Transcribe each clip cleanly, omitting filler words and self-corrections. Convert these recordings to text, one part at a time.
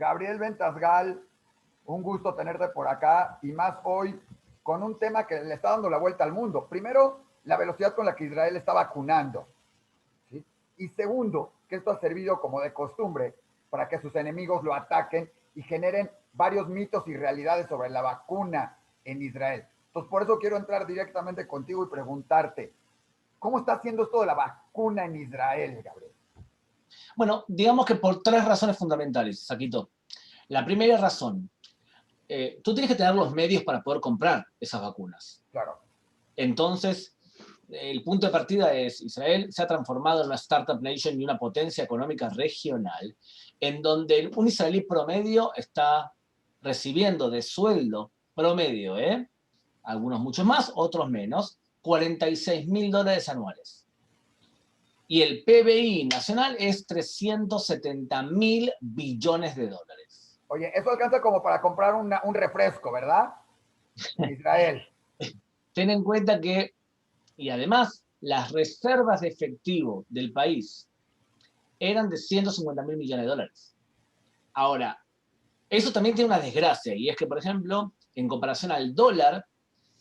Gabriel Ventasgal, un gusto tenerte por acá y más hoy con un tema que le está dando la vuelta al mundo. Primero, la velocidad con la que Israel está vacunando, ¿sí? Y segundo, que esto ha servido como de costumbre para que sus enemigos lo ataquen y generen varios mitos y realidades sobre la vacuna en Israel. Entonces, por eso quiero entrar directamente contigo y preguntarte, ¿cómo está haciendo esto de la vacuna en Israel, Gabriel? Bueno, digamos que por tres razones fundamentales, Saquito. La primera razón, tú tienes que tener los medios para poder comprar esas vacunas. Claro. Entonces, el punto de partida es, Israel se ha transformado en una startup nation y una potencia económica regional, en donde un israelí promedio está recibiendo de sueldo promedio, algunos mucho más, otros menos, $46.000 anuales. Y el PBI nacional es 370.000 billones de dólares. Oye, eso alcanza como para comprar un refresco, ¿verdad? En Israel. Ten en cuenta que, y además, las reservas de efectivo del país eran de 150.000 millones de dólares. Ahora, eso también tiene una desgracia, y es que, por ejemplo, en comparación al dólar,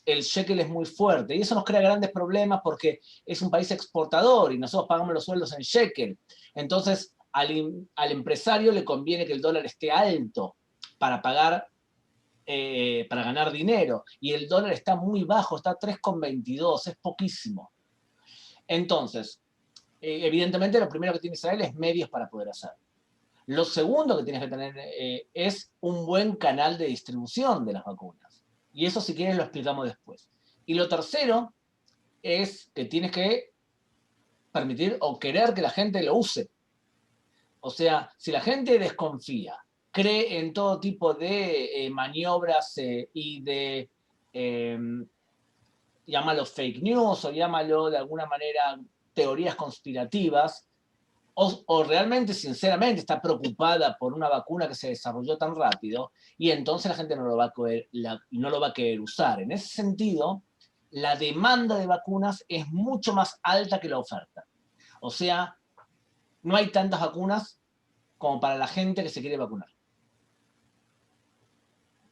el shekel es muy fuerte, y eso nos crea grandes problemas porque es un país exportador y nosotros pagamos los sueldos en shekel. Entonces, al empresario le conviene que el dólar esté alto para pagar, para ganar dinero, y el dólar está muy bajo, está a 3,22, es poquísimo. Entonces, evidentemente lo primero que tiene Israel es medios para poder hacerlo. Lo segundo que tienes que tener es un buen canal de distribución de las vacunas. Y eso, si quieres, lo explicamos después. Y lo tercero es que tienes que permitir o querer que la gente lo use. O sea, si la gente desconfía, cree en todo tipo de maniobras y de, eh, llámalo fake news o llámalo de alguna manera teorías conspirativas, o realmente, sinceramente, está preocupada por una vacuna que se desarrolló tan rápido, y entonces la gente no lo va no lo va a querer usar. En ese sentido, la demanda de vacunas es mucho más alta que la oferta. O sea, no hay tantas vacunas como para la gente que se quiere vacunar.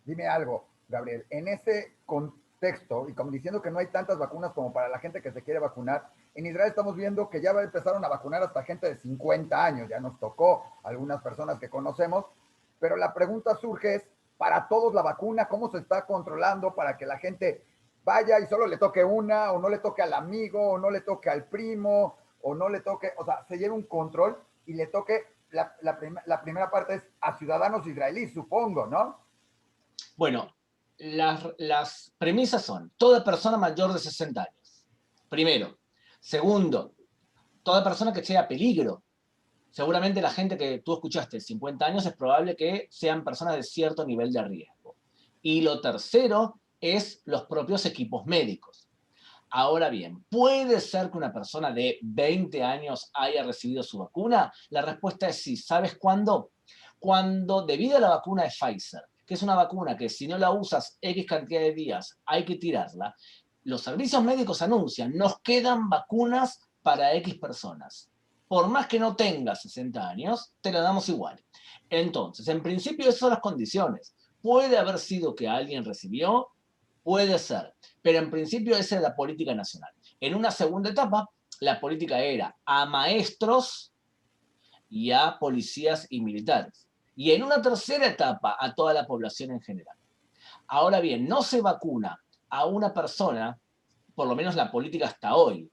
Dime algo, Gabriel. En ese contexto, y como diciendo que no hay tantas vacunas como para la gente que se quiere vacunar, en Israel estamos viendo que ya empezaron a vacunar hasta gente de 50 años. Ya nos tocó algunas personas que conocemos, pero la pregunta surge es, para todos la vacuna, ¿cómo se está controlando para que la gente vaya y solo le toque una, o no le toque al amigo, o no le toque al primo, o no le toque, o sea, se lleve un control y le toque, la primera parte es a ciudadanos israelíes, supongo, ¿no? Bueno, las premisas son toda persona mayor de 60 años. Primero. Segundo, toda persona que sea peligro. Seguramente la gente que tú escuchaste, 50 años, es probable que sean personas de cierto nivel de riesgo. Y lo tercero es los propios equipos médicos. Ahora bien, ¿puede ser que una persona de 20 años haya recibido su vacuna? La respuesta es sí. ¿Sabes cuándo? Cuando, debido a la vacuna de Pfizer, que es una vacuna que si no la usas X cantidad de días hay que tirarla, los servicios médicos anuncian, nos quedan vacunas para X personas. Por más que no tengas 60 años, te la damos igual. Entonces, en principio esas son las condiciones. Puede haber sido que alguien recibió, puede ser, pero en principio esa es la política nacional. En una segunda etapa, la política era a maestros y a policías y militares. Y en una tercera etapa, a toda la población en general. Ahora bien, no se vacuna a una persona, por lo menos la política hasta hoy.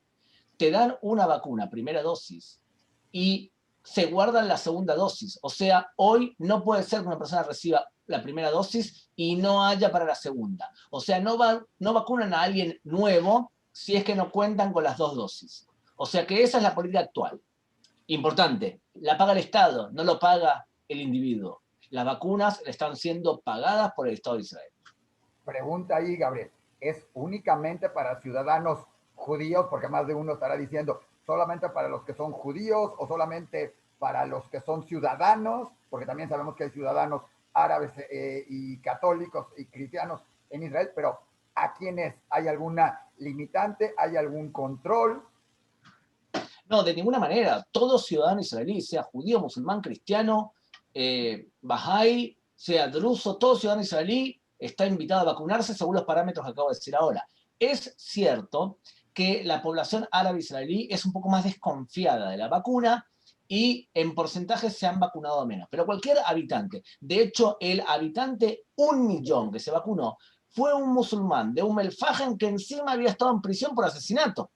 Te dan una vacuna, primera dosis, y se guardan la segunda dosis. O sea, hoy no puede ser que una persona reciba la primera dosis y no haya para la segunda. O sea, no vacunan a alguien nuevo si es que no cuentan con las dos dosis. O sea que esa es la política actual. Importante, la paga el Estado, no lo paga el individuo. Las vacunas están siendo pagadas por el Estado de Israel. Pregunta ahí, Gabriel, ¿es únicamente para ciudadanos judíos? Porque más de uno estará diciendo, ¿solamente para los que son judíos o solamente para los que son ciudadanos? Porque también sabemos que hay ciudadanos árabes y católicos y cristianos en Israel, pero ¿a quiénes? ¿Hay alguna limitante? ¿Hay algún control? No, de ninguna manera. Todo ciudadano israelí, sea judío, musulmán, cristiano, Bahá'í, sea druso, todo ciudadano israelí está invitado a vacunarse según los parámetros que acabo de decir ahora. Es cierto que la población árabe israelí es un poco más desconfiada de la vacuna y en porcentaje se han vacunado menos. Pero cualquier habitante, de hecho, el habitante 1 millón que se vacunó fue un musulmán de el Fajem que encima había estado en prisión por asesinato.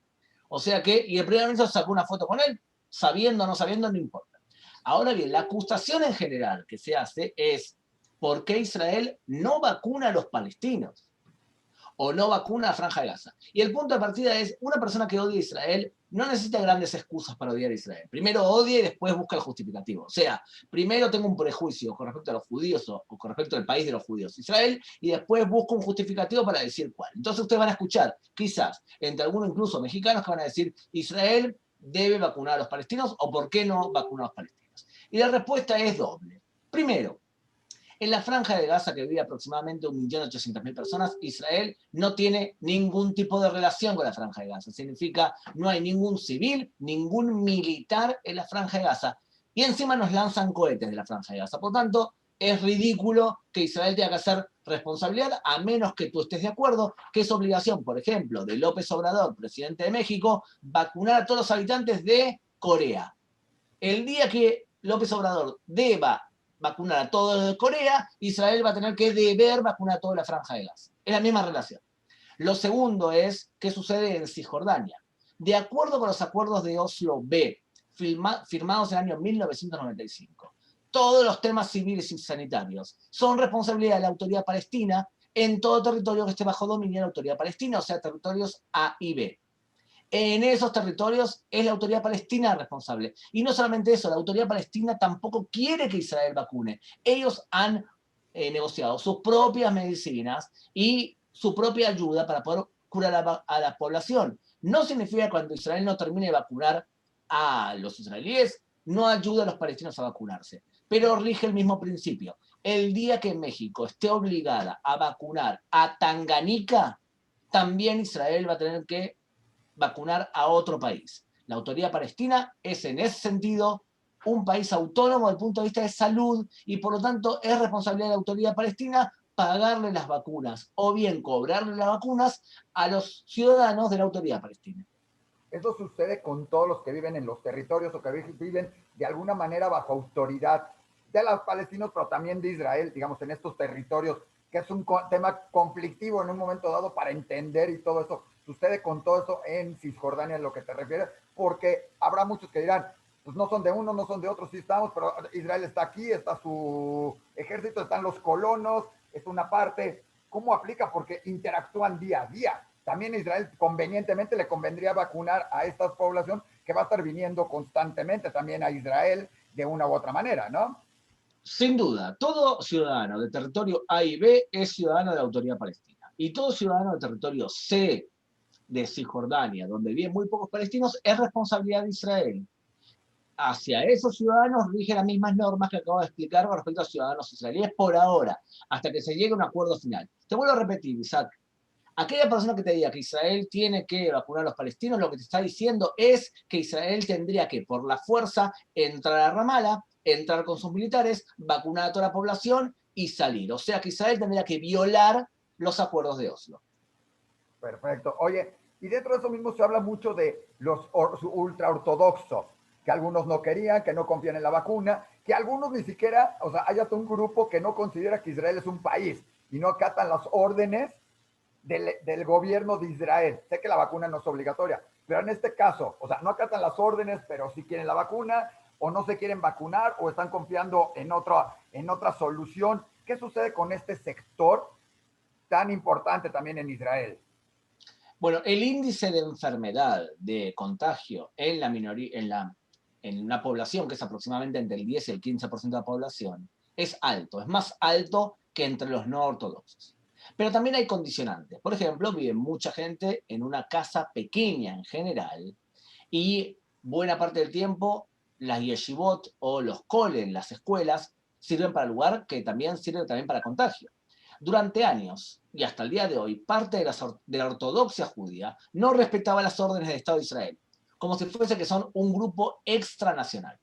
O sea que, y el primer ministro sacó una foto con él, sabiendo o no sabiendo, no importa. Ahora bien, la acusación en general que se hace es ¿por qué Israel no vacuna a los palestinos? O no vacuna a Franja de Gaza. Y el punto de partida es, una persona que odia a Israel no necesita grandes excusas para odiar a Israel. Primero odia y después busca el justificativo. O sea, primero tengo un prejuicio con respecto a los judíos o con respecto al país de los judíos, Israel, y después busco un justificativo para decir cuál. Entonces ustedes van a escuchar, quizás, entre algunos incluso mexicanos que van a decir, Israel debe vacunar a los palestinos o por qué no vacunar a los palestinos. Y la respuesta es doble. Primero, en la franja de Gaza, que vive aproximadamente 1.800.000 personas, Israel no tiene ningún tipo de relación con la franja de Gaza. Significa, no hay ningún civil, ningún militar en la franja de Gaza. Y encima nos lanzan cohetes de la franja de Gaza. Por tanto, es ridículo que Israel tenga que hacer responsabilidad, a menos que tú estés de acuerdo, que es obligación, por ejemplo, de López Obrador, presidente de México, vacunar a todos los habitantes de Corea. El día que López Obrador deba vacunar a todos de Corea, Israel va a tener que deber vacunar a toda la franja de Gaza. Es la misma relación. Lo segundo es qué sucede en Cisjordania. De acuerdo con los acuerdos de Oslo B, firmados en el año 1995, todos los temas civiles y sanitarios son responsabilidad de la autoridad palestina en todo territorio que esté bajo dominio de la autoridad palestina, o sea, territorios A y B. En esos territorios es la autoridad palestina responsable. Y no solamente eso, la autoridad palestina tampoco quiere que Israel vacune. Ellos han negociado sus propias medicinas y su propia ayuda para poder curar a la población. No significa que cuando Israel no termine de vacunar a los israelíes, no ayuda a los palestinos a vacunarse. Pero rige el mismo principio. El día que México esté obligada a vacunar a Tanganica, también Israel va a tener que vacunar a otro país. La autoridad palestina es en ese sentido un país autónomo desde el punto de vista de salud y por lo tanto es responsabilidad de la autoridad palestina pagarle las vacunas o bien cobrarle las vacunas a los ciudadanos de la autoridad palestina. Eso sucede con todos los que viven en los territorios o que viven de alguna manera bajo autoridad de los palestinos, pero también de Israel, digamos, en estos territorios, que es un tema conflictivo en un momento dado para entender y todo eso. Sucede con todo eso en Cisjordania, en lo que te refieres, porque habrá muchos que dirán, pues no son de uno, no son de otro, sí estamos, pero Israel está aquí, está su ejército, están los colonos, es una parte. ¿Cómo aplica? Porque interactúan día a día. También a Israel convenientemente le convendría vacunar a esta población que va a estar viniendo constantemente también a Israel de una u otra manera, ¿no? Sin duda, todo ciudadano de territorio A y B es ciudadano de la autoridad palestina. Y todo ciudadano de territorio C de Cisjordania, donde viven muy pocos palestinos, es responsabilidad de Israel. Hacia esos ciudadanos rigen las mismas normas que acabo de explicar con respecto a ciudadanos israelíes por ahora, hasta que se llegue a un acuerdo final. Te vuelvo a repetir, Isaac, aquella persona que te diga que Israel tiene que vacunar a los palestinos, lo que te está diciendo es que Israel tendría que, por la fuerza, entrar a Ramallah, entrar con sus militares, vacunar a toda la población y salir. O sea que Israel tendría que violar los acuerdos de Oslo. Perfecto. Oye, y dentro de eso mismo se habla mucho de los ultraortodoxos, que algunos no querían, que no confían en la vacuna, que algunos ni siquiera, o sea, hay hasta un grupo que no considera que Israel es un país y no acatan las órdenes del gobierno de Israel. Sé que la vacuna no es obligatoria, pero en este caso, o sea, no acatan las órdenes, pero sí quieren la vacuna, o no se quieren vacunar, o están confiando en otra solución. ¿Qué sucede con este sector tan importante también en Israel? Bueno, el índice de enfermedad, de contagio en la minoría, en una población que es aproximadamente entre el 10 y el 15% de la población, es alto, es más alto que entre los no ortodoxos. Pero también hay condicionantes. Por ejemplo, vive mucha gente en una casa pequeña en general y buena parte del tiempo las yeshivot o los kolen, las escuelas, sirven para lugar que también sirven también para contagio. Durante años, y hasta el día de hoy, parte de la ortodoxia judía no respetaba las órdenes del Estado de Israel, como si fuese que son un grupo extranacional.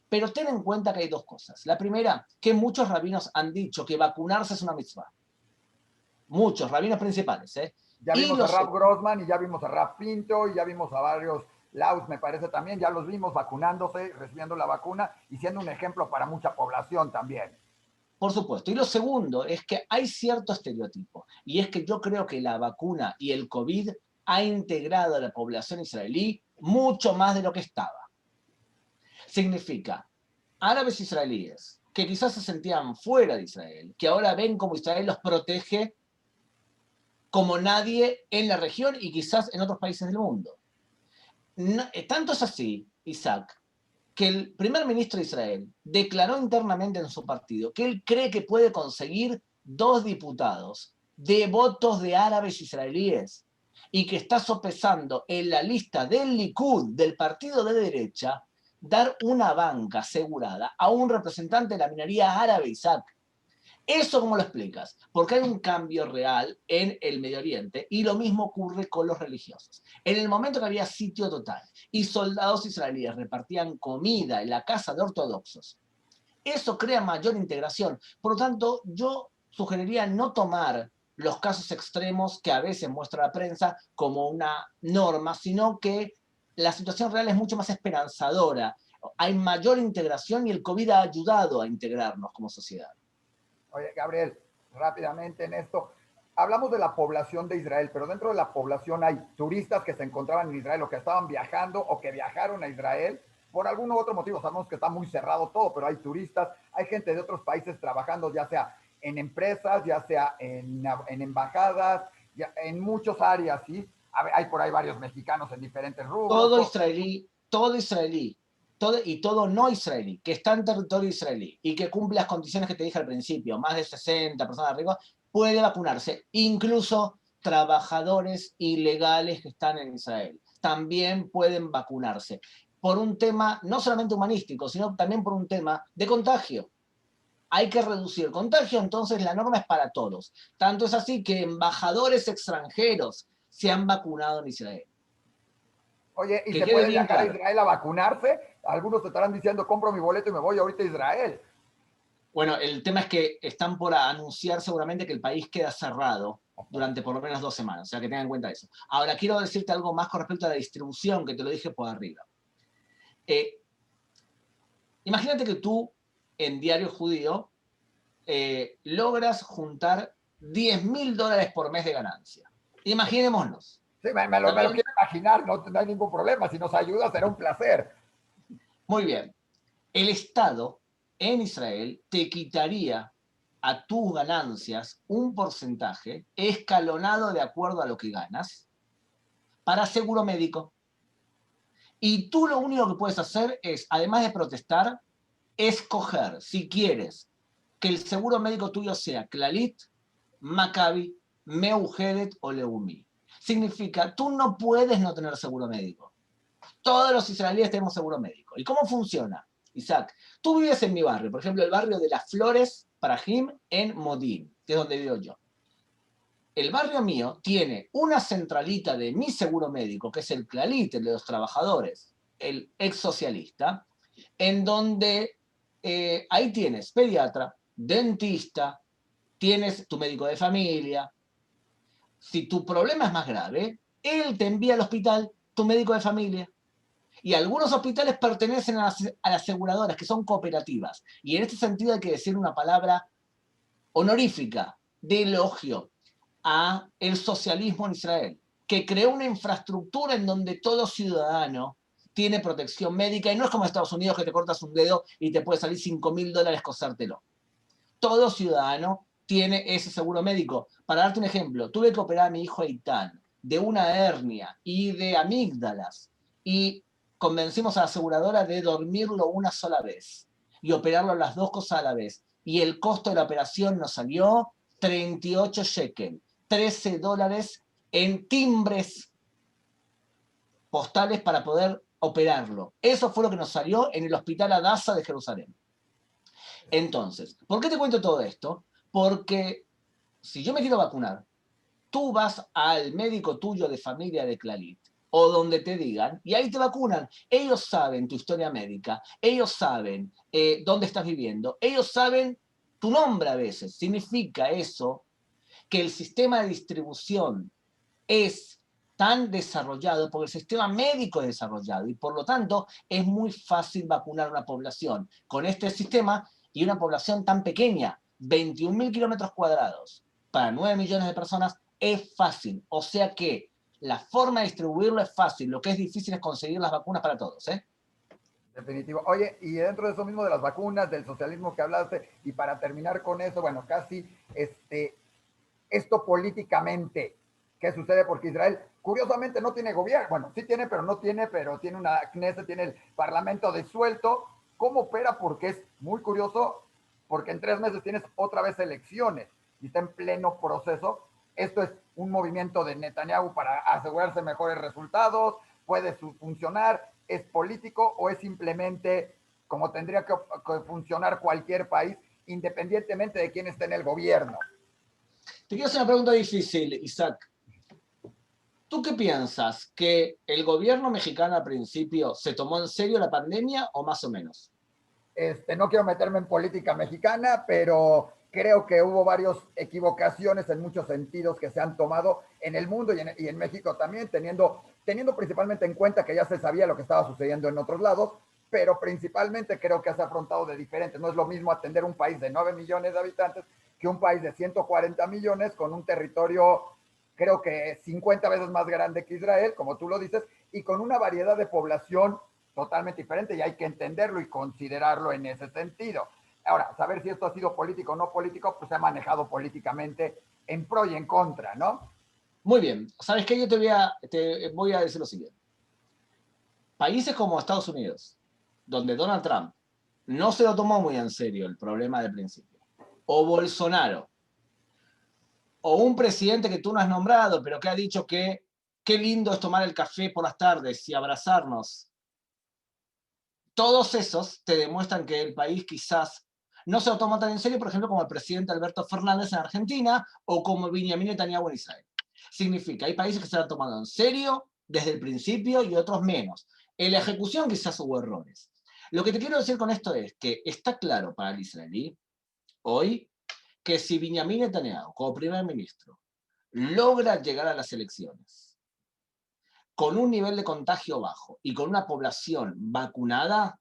Pero ten en cuenta que hay dos cosas. La primera, que muchos rabinos han dicho que vacunarse es una mitzvah. Muchos rabinos principales, ¿eh? Ya Y vimos a los Raf Grossman y ya vimos a Raf Pinto y ya vimos a varios Laus, me parece también, ya los vimos vacunándose, recibiendo la vacuna y siendo un ejemplo para mucha población también. Por supuesto. Y lo segundo es que hay cierto estereotipo. Y es que yo creo que la vacuna y el COVID ha integrado a la población israelí mucho más de lo que estaba. Significa, árabes israelíes que quizás se sentían fuera de Israel, que ahora ven como Israel los protege como nadie en la región y quizás en otros países del mundo. No, tanto es así, Isaac, que el primer ministro de Israel declaró internamente en su partido que él cree que puede conseguir 2 diputados de votos de árabes israelíes y que está sopesando en la lista del Likud, del partido de derecha, dar una banca asegurada a un representante de la minoría árabe, Isaac. ¿Eso cómo lo explicas? Porque hay un cambio real en el Medio Oriente y lo mismo ocurre con los religiosos. En el momento que había sitio total y soldados israelíes repartían comida en la casa de ortodoxos, eso crea mayor integración. Por lo tanto, yo sugeriría no tomar los casos extremos que a veces muestra la prensa como una norma, sino que la situación real es mucho más esperanzadora. Hay mayor integración y el COVID ha ayudado a integrarnos como sociedad. Oye, Gabriel, rápidamente en esto, hablamos de la población de Israel, pero dentro de la población hay turistas que se encontraban en Israel o que estaban viajando o que viajaron a Israel por algún u otro motivo. Sabemos que está muy cerrado todo, pero hay turistas, hay gente de otros países trabajando, ya sea en empresas, ya sea en embajadas, ya, en muchas áreas, ¿sí? Hay por ahí varios mexicanos en diferentes rubros. Todo israelí, y todo no israelí, que está en territorio israelí y que cumple las condiciones que te dije al principio, más de 60 personas arriba, puede vacunarse, incluso trabajadores ilegales que están en Israel. También pueden vacunarse por un tema no solamente humanístico, sino también por un tema de contagio. Hay que reducir el contagio, entonces la norma es para todos. Tanto es así que embajadores extranjeros se han vacunado en Israel. Oye, ¿y Que se quede puede bien viajar a claro. Israel a vacunarse? Algunos te estarán diciendo, compro mi boleto y me voy ahorita a Israel. Bueno, el tema es que están por anunciar seguramente que el país queda cerrado durante por lo menos 2 semanas, o sea que tengan en cuenta eso. Ahora, quiero decirte algo más con respecto a la distribución, que te lo dije por arriba. Eh, Imagínate que tú, en Diario Judío, logras juntar $10.000 por mes de ganancia. Imaginémonos. Sí, ¿Está me lo bien? quiero imaginar, no, no hay ningún problema. Si nos ayuda, será un placer. Muy bien. El Estado en Israel te quitaría a tus ganancias un porcentaje escalonado de acuerdo a lo que ganas para seguro médico. Y tú lo único que puedes hacer es, además de protestar, escoger si quieres que el seguro médico tuyo sea Clalit, Maccabi, Meugedet o Leumi. Significa, tú no puedes no tener seguro médico. Todos los israelíes tenemos seguro médico. ¿Y cómo funciona? Isaac, tú vives en mi barrio, por ejemplo, el barrio de Las Flores, Parajim, en Modín, que es donde vivo yo. El barrio mío tiene una centralita de mi seguro médico, que es el Clalit, el de los trabajadores, el ex socialista, en donde ahí tienes pediatra, dentista, tienes tu médico de familia. Si tu problema es más grave, él te envía al hospital tu médico de familia. Y algunos hospitales pertenecen a las aseguradoras, que son cooperativas. Y en este sentido hay que decir una palabra honorífica, de elogio, a el socialismo en Israel, que creó una infraestructura en donde todo ciudadano tiene protección médica y no es como en Estados Unidos que te cortas un dedo y te puede salir $5.000 cosértelo. Todo ciudadano tiene ese seguro médico. Para darte un ejemplo, tuve que operar a mi hijo Eitan de una hernia y de amígdalas y convencimos a la aseguradora de dormirlo una sola vez y operarlo las dos cosas a la vez. Y el costo de la operación nos salió 38 shekel, $13 en timbres postales para poder operarlo. Eso fue lo que nos salió en el Hospital Adasa de Jerusalén. Entonces, ¿por qué te cuento todo esto? Porque si yo me quiero vacunar, tú vas al médico tuyo de familia de Clalit o donde te digan, y ahí te vacunan. Ellos saben tu historia médica, ellos saben dónde estás viviendo, ellos saben tu nombre a veces. Significa eso que el sistema de distribución es tan desarrollado, porque el sistema médico es desarrollado, y por lo tanto es muy fácil vacunar a una población con este sistema y una población tan pequeña, 21.000 kilómetros cuadrados, para 9 millones de personas, es fácil. O sea que la forma de distribuirlo es fácil, lo que es difícil es conseguir las vacunas para todos, ¿eh? Definitivo. Oye, y dentro de eso mismo de las vacunas, del socialismo que hablaste, y para terminar con eso, bueno, casi esto políticamente, ¿qué sucede? Porque Israel, curiosamente, no tiene gobierno. Bueno, sí tiene, pero no tiene, pero tiene una Knesset, tiene el parlamento disuelto. ¿Cómo opera? Porque es muy curioso, porque en 3 meses tienes otra vez elecciones y está en pleno proceso. Esto es un movimiento de Netanyahu para asegurarse mejores resultados, puede funcionar, es político o es simplemente como tendría que funcionar cualquier país, independientemente de quién esté en el gobierno. Te quiero hacer una pregunta difícil, Isaac. ¿Tú qué piensas? ¿Que el gobierno mexicano al principio se tomó en serio la pandemia o más o menos? No quiero meterme en política mexicana, pero creo que hubo varias equivocaciones en muchos sentidos que se han tomado en el mundo y en México también, teniendo principalmente en cuenta que ya se sabía lo que estaba sucediendo en otros lados, pero principalmente creo que se ha afrontado de diferente. No es lo mismo atender un país de 9 millones de habitantes que un país de 140 millones con un territorio, creo que 50 veces más grande que Israel, como tú lo dices, y con una variedad de población totalmente diferente y hay que entenderlo y considerarlo en ese sentido. Ahora, saber si esto ha sido político o no político, pues se ha manejado políticamente en pro y en contra, ¿no? Muy bien. ¿Sabes qué? Yo te voy a decir lo siguiente. Países como Estados Unidos, donde Donald Trump no se lo tomó muy en serio el problema del principio, o Bolsonaro, o un presidente que tú no has nombrado, pero que ha dicho que qué lindo es tomar el café por las tardes y abrazarnos. Todos esos te demuestran que el país quizás no se lo toma tan en serio, por ejemplo, como el presidente Alberto Fernández en Argentina o como Benjamin Netanyahu en Israel. Significa, hay países que se lo han tomado en serio desde el principio y otros menos. En la ejecución quizás hubo errores. Lo que te quiero decir con esto es que está claro para el israelí hoy que si Benjamin Netanyahu, como primer ministro, logra llegar a las elecciones con un nivel de contagio bajo y con una población vacunada,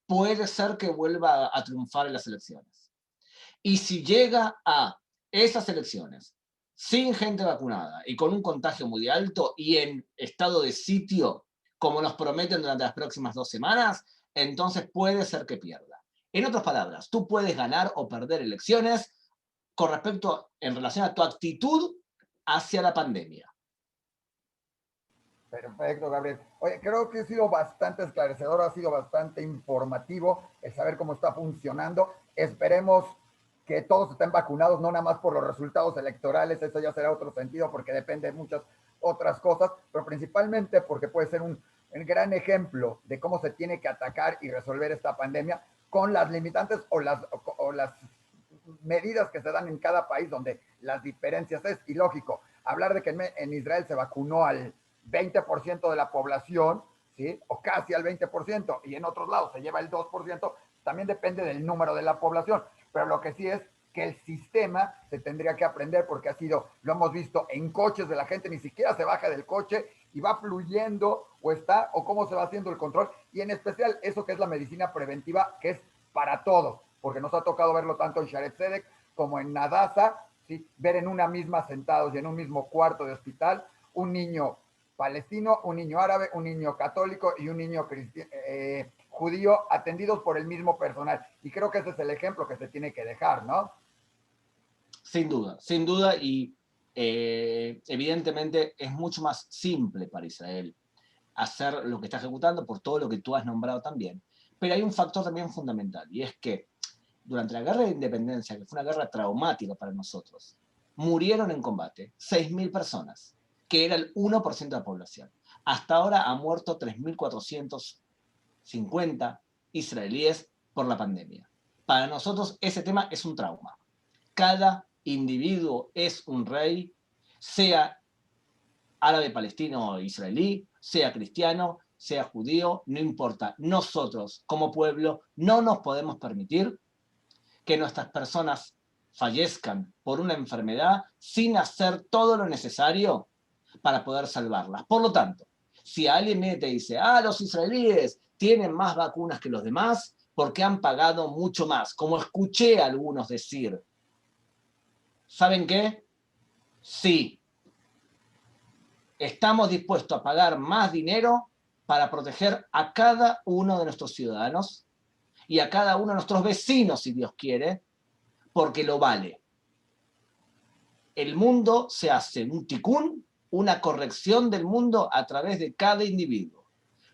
puede ser que vuelva a triunfar en las elecciones. Y si llega a esas elecciones sin gente vacunada y con un contagio muy alto y en estado de sitio, como nos prometen durante las próximas 2 semanas, entonces puede ser que pierda. En otras palabras, tú puedes ganar o perder elecciones con respecto en relación a tu actitud hacia la pandemia. Perfecto, Gabriel. Oye, creo que ha sido bastante esclarecedor, ha sido bastante informativo el saber cómo está funcionando. Esperemos que todos estén vacunados, no nada más por los resultados electorales, eso ya será otro sentido porque depende de muchas otras cosas, pero principalmente porque puede ser un gran ejemplo de cómo se tiene que atacar y resolver esta pandemia con las limitantes o las medidas que se dan en cada país donde las diferencias es ilógico. Hablar de que en Israel se vacunó al 20% de la población, ¿sí? O casi al 20%, y en otros lados se lleva el 2%, también depende del número de la población. Pero lo que sí es que el sistema se tendría que aprender porque ha sido, lo hemos visto en coches de la gente, ni siquiera se baja del coche y va fluyendo o cómo se va haciendo el control, y en especial eso que es la medicina preventiva, que es para todos, porque nos ha tocado verlo tanto en Sharet Zedek como en Nadasa, ¿sí? Ver en una misma sentados y en un mismo cuarto de hospital un niño palestino, un niño árabe, un niño católico y un niño judío atendidos por el mismo personal. Y creo que ese es el ejemplo que se tiene que dejar, ¿no? Sin duda, y evidentemente es mucho más simple para Israel hacer lo que está ejecutando por todo lo que tú has nombrado también. Pero hay un factor también fundamental, y es que durante la guerra de independencia, que fue una guerra traumática para nosotros, murieron en combate 6.000 personas, que era el 1% de la población. Hasta ahora ha muerto 3.450 israelíes por la pandemia. Para nosotros ese tema es un trauma. Cada individuo es un rey, sea árabe, palestino, israelí, sea cristiano, sea judío, no importa. Nosotros, como pueblo, no nos podemos permitir que nuestras personas fallezcan por una enfermedad sin hacer todo lo necesario para poder salvarlas. Por lo tanto, si alguien me te dice, los israelíes tienen más vacunas que los demás porque han pagado mucho más, como escuché a algunos decir, ¿saben qué? Sí, estamos dispuestos a pagar más dinero para proteger a cada uno de nuestros ciudadanos y a cada uno de nuestros vecinos, si Dios quiere, porque lo vale. El mundo se hace un ticún, una corrección del mundo a través de cada individuo.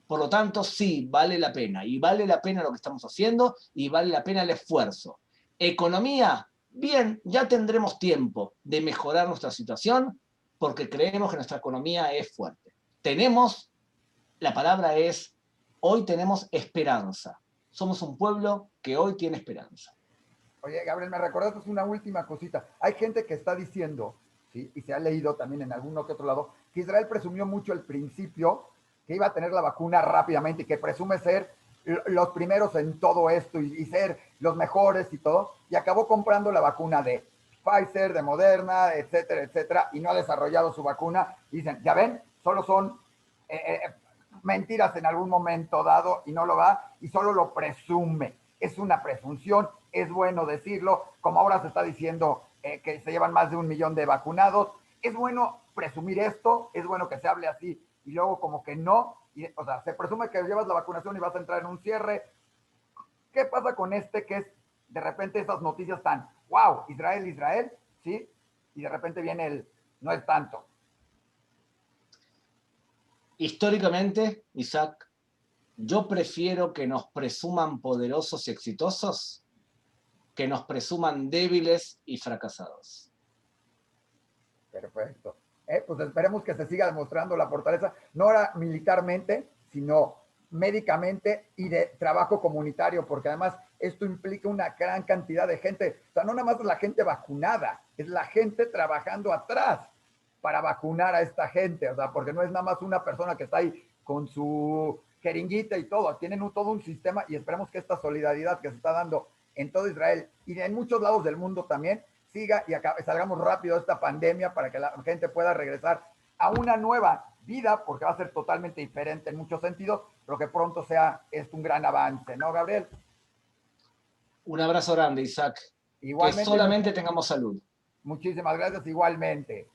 Por lo tanto, sí, vale la pena. Y vale la pena lo que estamos haciendo y vale la pena el esfuerzo. Economía, bien, ya tendremos tiempo de mejorar nuestra situación porque creemos que nuestra economía es fuerte. Tenemos, la palabra es, hoy tenemos esperanza. Somos un pueblo que hoy tiene esperanza. Oye, Gabriel, me recordaste una última cosita. Hay gente que está diciendo, ¿sí? Y se ha leído también en alguno que otro lado, que Israel presumió mucho al principio que iba a tener la vacuna rápidamente y que presume ser los primeros en todo esto y ser los mejores y todo, y acabó comprando la vacuna de Pfizer, de Moderna, etcétera, etcétera, y no ha desarrollado su vacuna. Y dicen, ya ven, solo son mentiras en algún momento dado y no lo va, y solo lo presume. Es una presunción, es bueno decirlo, como ahora se está diciendo que se llevan más de 1 millón de vacunados. Es bueno presumir esto, es bueno que se hable así y luego como que no, y, o sea, se presume que llevas la vacunación y vas a entrar en un cierre. ¿Qué pasa con este que es de repente esas noticias tan, wow, Israel, Israel, ¿sí? Y de repente viene el, no es tanto. Históricamente, Isaac, yo prefiero que nos presuman poderosos y exitosos que nos presuman débiles y fracasados. Perfecto. Pues esperemos que se siga demostrando la fortaleza, no ahora militarmente, sino médicamente y de trabajo comunitario, porque además esto implica una gran cantidad de gente. O sea, no nada más la gente vacunada, es la gente trabajando atrás para vacunar a esta gente. O sea, porque no es nada más una persona que está ahí con su jeringuita y todo. Tienen todo un sistema y esperemos que esta solidaridad que se está dando en todo Israel y en muchos lados del mundo también siga y salgamos rápido de esta pandemia para que la gente pueda regresar a una nueva vida, porque va a ser totalmente diferente en muchos sentidos, pero que pronto sea esto un gran avance, ¿no, Gabriel? Un abrazo grande, Isaac. Que Igualmente, solamente tengamos salud. muchísimas gracias igualmente.